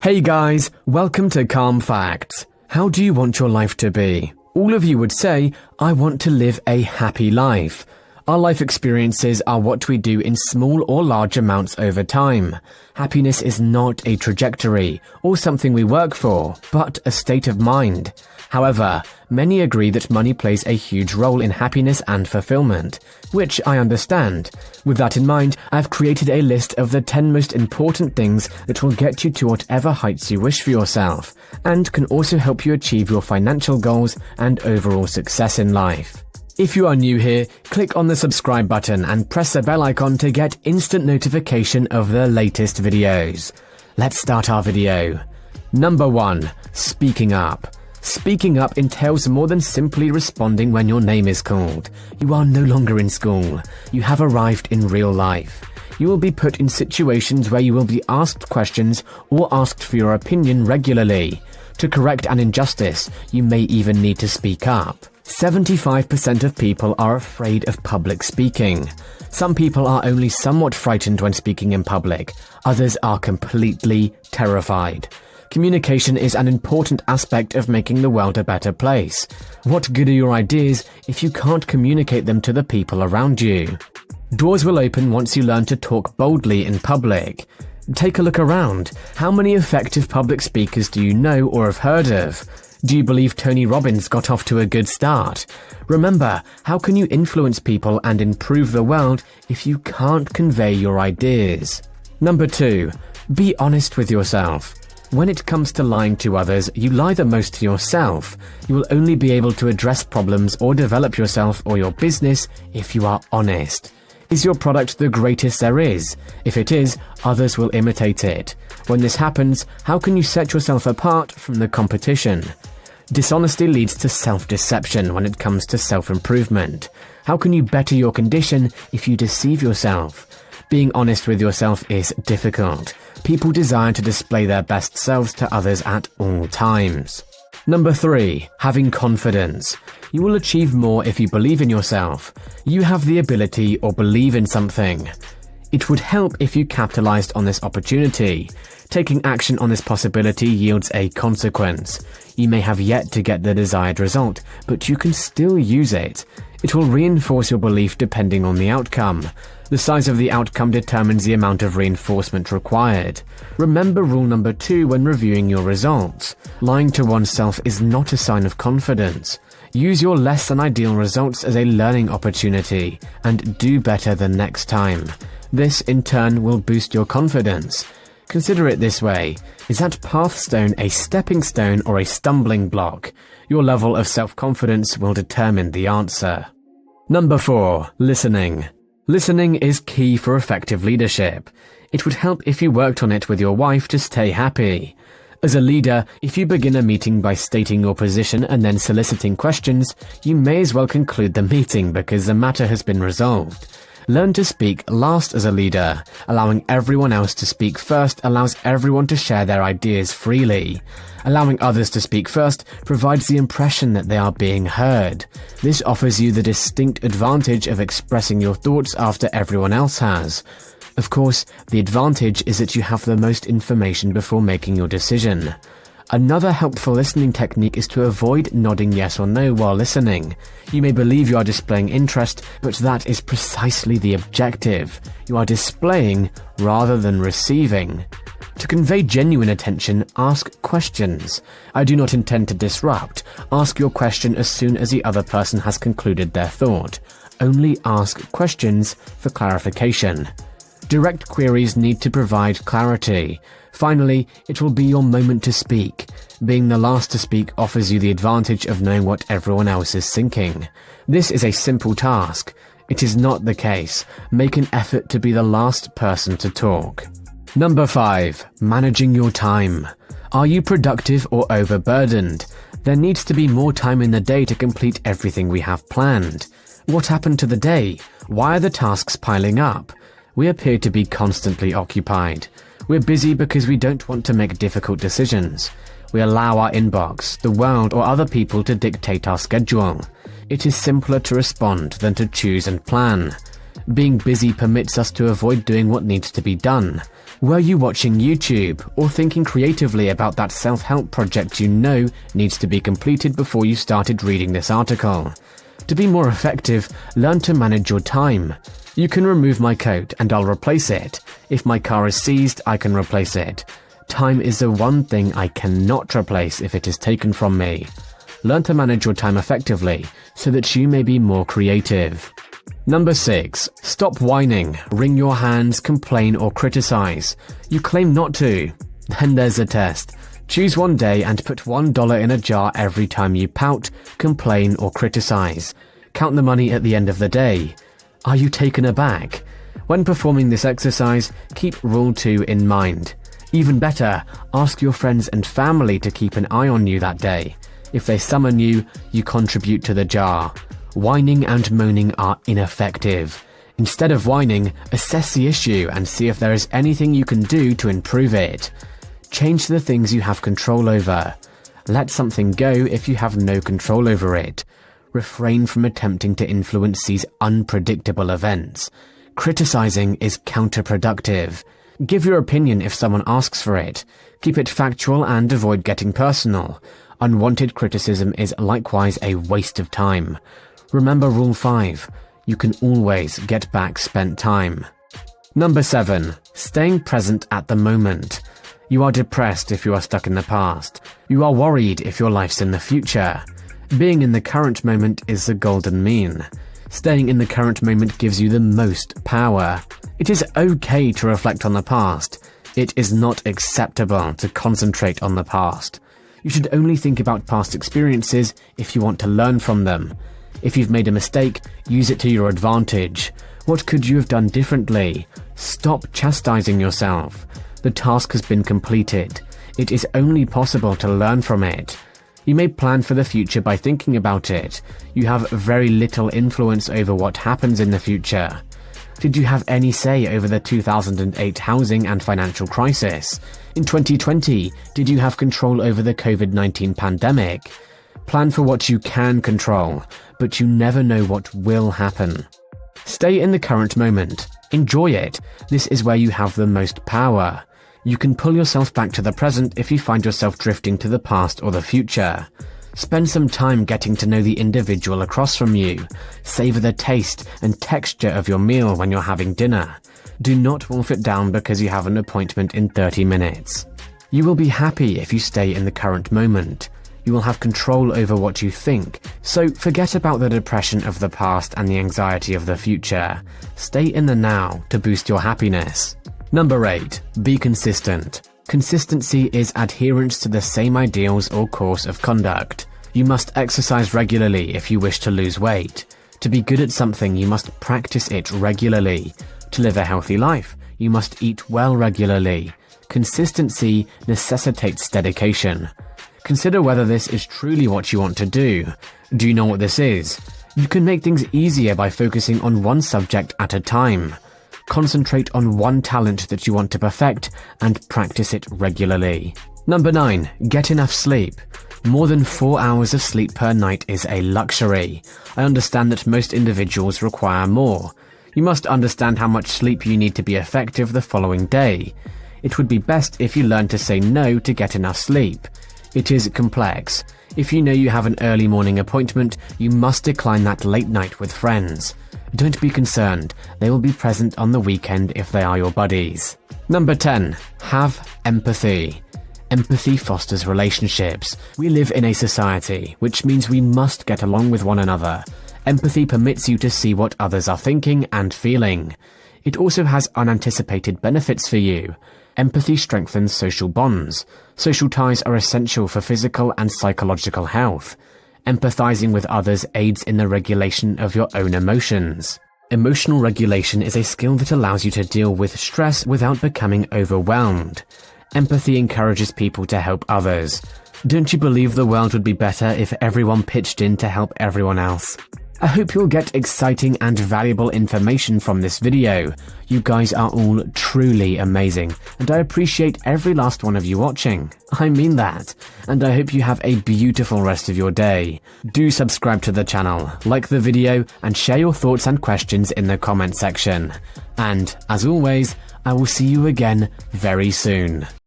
Hey guys, welcome to Calm Facts. How do you want your life to be? All of you would say, I want to live a happy life. Our life experiences are what we do in small or large amounts over time. Happiness is not a trajectory or something we work for, but a state of mind. However, many agree that money plays a huge role in happiness and fulfillment, which I understand. With that in mind, I've created a list of the 10 most important things that will get you to whatever heights you wish for yourself, and can also help you achieve your financial goals and overall success in life. If you are new here, click on the subscribe button and press the bell icon to get instant notification of the latest videos. Let's start our video. Number 1. Speaking up. Speaking up entails more than simply responding when your name is called. You are no longer in school. You have arrived in real life. You will be put in situations where you will be asked questions or asked for your opinion regularly. To correct an injustice, you may even need to speak up. 75% of people are afraid of public speaking. Some people are only somewhat frightened when speaking in public. Others are completely terrified. Communication is an important aspect of making the world a better place. What good are your ideas if you can't communicate them to the people around you? Doors will open once you learn to talk boldly in public. Take a look around. How many effective public speakers do you know or have heard of? Do you believe Tony Robbins got off to a good start? Remember, how can you influence people and improve the world if you can't convey your ideas? Number 2. Be honest with yourself. When it comes to lying to others, you lie the most to yourself. You will only be able to address problems or develop yourself or your business if you are honest. Is your product the greatest there is? If it is, others will imitate it. When this happens, how can you set yourself apart from the competition? Dishonesty leads to self-deception when it comes to self-improvement. How can you better your condition if you deceive yourself? Being honest with yourself is difficult. People desire to display their best selves to others at all times. Number 3. Having confidence. You will achieve more if you believe in yourself. You have the ability or believe in something. It would help if you capitalized on this opportunity. Taking action on this possibility yields a consequence. You may have yet to get the desired result, but you can still use it. It will reinforce your belief depending on the outcome. The size of the outcome determines the amount of reinforcement required. Remember rule number 2 when reviewing your results. Lying to oneself is not a sign of confidence. Use your less than ideal results as a learning opportunity and do better the next time. This, in turn, will boost your confidence. Consider it this way. Is that pathstone a stepping stone or a stumbling block? Your level of self-confidence will determine the answer. Number 4. Listening. Listening is key for effective leadership. It would help if you worked on it with your wife to stay happy. As a leader, if you begin a meeting by stating your position and then soliciting questions, you may as well conclude the meeting because the matter has been resolved. Learn to speak last as a leader. Allowing everyone else to speak first allows everyone to share their ideas freely. Allowing others to speak first provides the impression that they are being heard. This offers you the distinct advantage of expressing your thoughts after everyone else has. Of course, the advantage is that you have the most information before making your decision. Another helpful listening technique is to avoid nodding yes or no while listening. You may believe you are displaying interest, but that is precisely the objective. You are displaying rather than receiving. To convey genuine attention, ask questions. I do not intend to disrupt. Ask your question as soon as the other person has concluded their thought. Only ask questions for clarification. Direct queries need to provide clarity. Finally, it will be your moment to speak. Being the last to speak offers you the advantage of knowing what everyone else is thinking. This is a simple task. It is not the case. Make an effort to be the last person to talk. Number 5. Managing your time. Are you productive or overburdened? There needs to be more time in the day to complete everything we have planned. What happened to the day? Why are the tasks piling up? We appear to be constantly occupied. We're busy because we don't want to make difficult decisions. We allow our inbox, the world, or other people to dictate our schedule. It is simpler to respond than to choose and plan. Being busy permits us to avoid doing what needs to be done. Were you watching YouTube or thinking creatively about that self-help project you know needs to be completed before you started reading this article? To be more effective, learn to manage your time. You can remove my coat and I'll replace it. If my car is seized, I can replace it. Time is the one thing I cannot replace if it is taken from me. Learn to manage your time effectively so that you may be more creative. Number 6. Stop whining, wring your hands, complain or criticize. You claim not to. Then there's a test. Choose one day and put $1 in a jar every time you pout, complain or criticize. Count the money at the end of the day. Are you taken aback? When performing this exercise, keep Rule 2 in mind. Even better, ask your friends and family to keep an eye on you that day. If they summon you, you contribute to the jar. Whining and moaning are ineffective. Instead of whining, assess the issue and see if there is anything you can do to improve it. Change the things you have control over. Let something go if you have no control over it. Refrain from attempting to influence these unpredictable events. Criticizing is counterproductive. Give your opinion if someone asks for it. Keep it factual and avoid getting personal. Unwanted criticism is likewise a waste of time. Remember Rule 5. You can always get back spent time. Number 7. Staying present at the moment. You are depressed if you are stuck in the past. You are worried if your life's in the future. Being in the current moment is the golden mean. Staying in the current moment gives you the most power. It is okay to reflect on the past. It is not acceptable to concentrate on the past. You should only think about past experiences if you want to learn from them. If you've made a mistake, use it to your advantage. What could you have done differently? Stop chastising yourself. The task has been completed. It is only possible to learn from it. You may plan for the future by thinking about it. You have very little influence over what happens in the future. Did you have any say over the 2008 housing and financial crisis? In 2020, did you have control over the COVID-19 pandemic? Plan for what you can control, but you never know what will happen. Stay in the current moment. Enjoy it. This is where you have the most power. You can pull yourself back to the present if you find yourself drifting to the past or the future. Spend some time getting to know the individual across from you. Savor the taste and texture of your meal when you're having dinner. Do not wolf it down because you have an appointment in 30 minutes. You will be happy if you stay in the current moment. You will have control over what you think, so forget about the depression of the past and the anxiety of the future. Stay in the now to boost your happiness. Number 8. Be consistent. Consistency is adherence to the same ideals or course of conduct. You must exercise regularly if you wish to lose weight. To be good at something, you must practice it regularly. To live a healthy life, you must eat well regularly. Consistency necessitates dedication. Consider whether this is truly what you want to do. Do you know what this is? You can make things easier by focusing on one subject at a time. Concentrate on one talent that you want to perfect and practice it regularly. Number 9. Get enough sleep. More than 4 hours of sleep per night is a luxury. I understand that most individuals require more. You must understand how much sleep you need to be effective the following day. It would be best if you learn to say no to get enough sleep. It is complex. If you know you have an early morning appointment, you must decline that late night with friends. Don't be concerned, they will be present on the weekend if they are your buddies. Number 10. Have empathy. Empathy fosters relationships. We live in a society, which means we must get along with one another. Empathy permits you to see what others are thinking and feeling. It also has unanticipated benefits for you. Empathy strengthens social bonds. Social ties are essential for physical and psychological health. Empathizing with others aids in the regulation of your own emotions. Emotional regulation is a skill that allows you to deal with stress without becoming overwhelmed. Empathy encourages people to help others. Don't you believe the world would be better if everyone pitched in to help everyone else? I hope you'll get exciting and valuable information from this video. You guys are all truly amazing, and I appreciate every last one of you watching. I mean that. And I hope you have a beautiful rest of your day. Do subscribe to the channel, like the video, and share your thoughts and questions in the comment section. And, as always, I will see you again very soon.